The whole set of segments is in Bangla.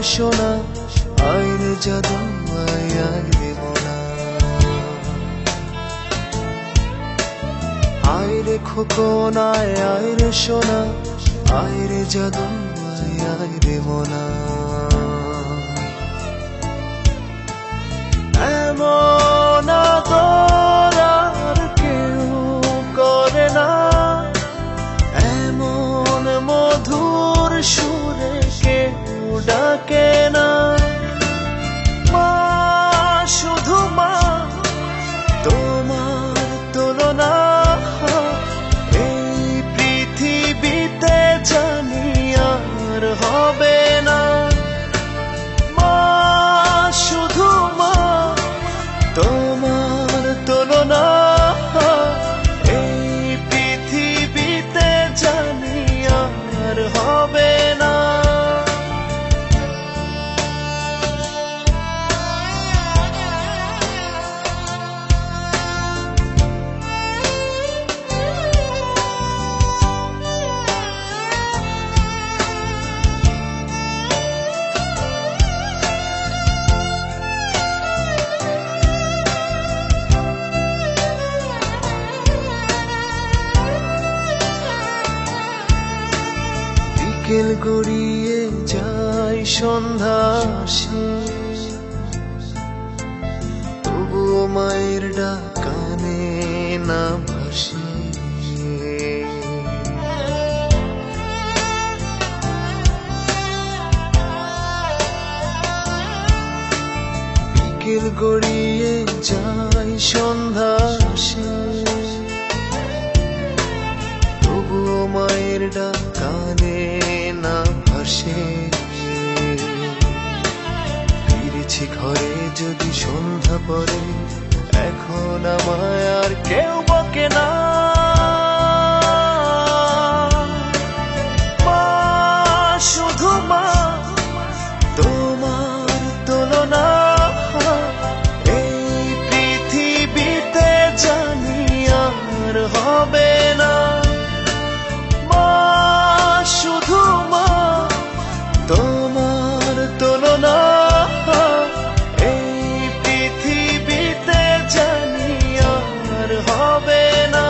সোনা আইরে জাদু আইরে মোনা আইরে খোকন আইরে সোনা আইরে জাদু আইরে মোনা এমন আদর আর কেউ করে না এমন মধুর সুরে কেউ ডাকে না মা শুধু মা তোমার তুলনা এই পৃথিবীতে জানি আর হবে না মা শুধু মা তোমার তুলনা এই পৃথিবীতে জানি আর হবে না বিকেল গড়িয়ে যায় সন্ধ্যা আসে তবুও মায়ের ডাক কানে না ভাসে বিকেল গড়িয়ে যায় সন্ধ্যা আসে তবুও মায়ের ডাক কানে না ভাসে ফিরেছি ঘরে যদি সন্ধ্যা পড়ে এখন আমায় আর কেউ বকে না মা শুধু মা তোমার তুলনা এই পৃথিবীতে জানি আর হবে না শুধু মা তোমার তুলনা এই পৃথিবীতে জানি আর হবে না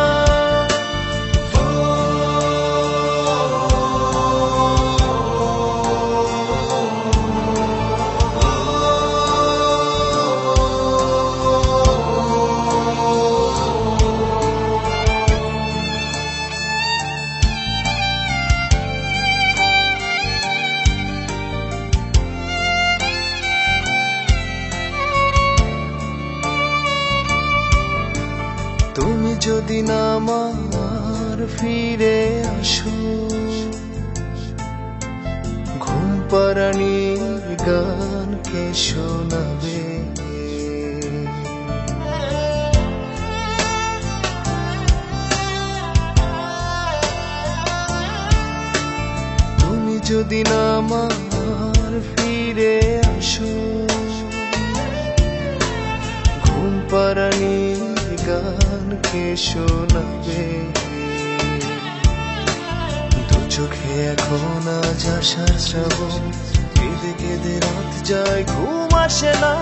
তুমি যদি না আমার ফিরে আসো ঘুম পাড়ানির গান কে শোনাবে তুমি যদি না আমার ফিরে আসো ঘুম পাড়ানির গান কে শোনাবে দু চোখে এখন আজ আশার শ্রাবণ কেঁদে কেঁদে রাত যায় ঘুম আসে না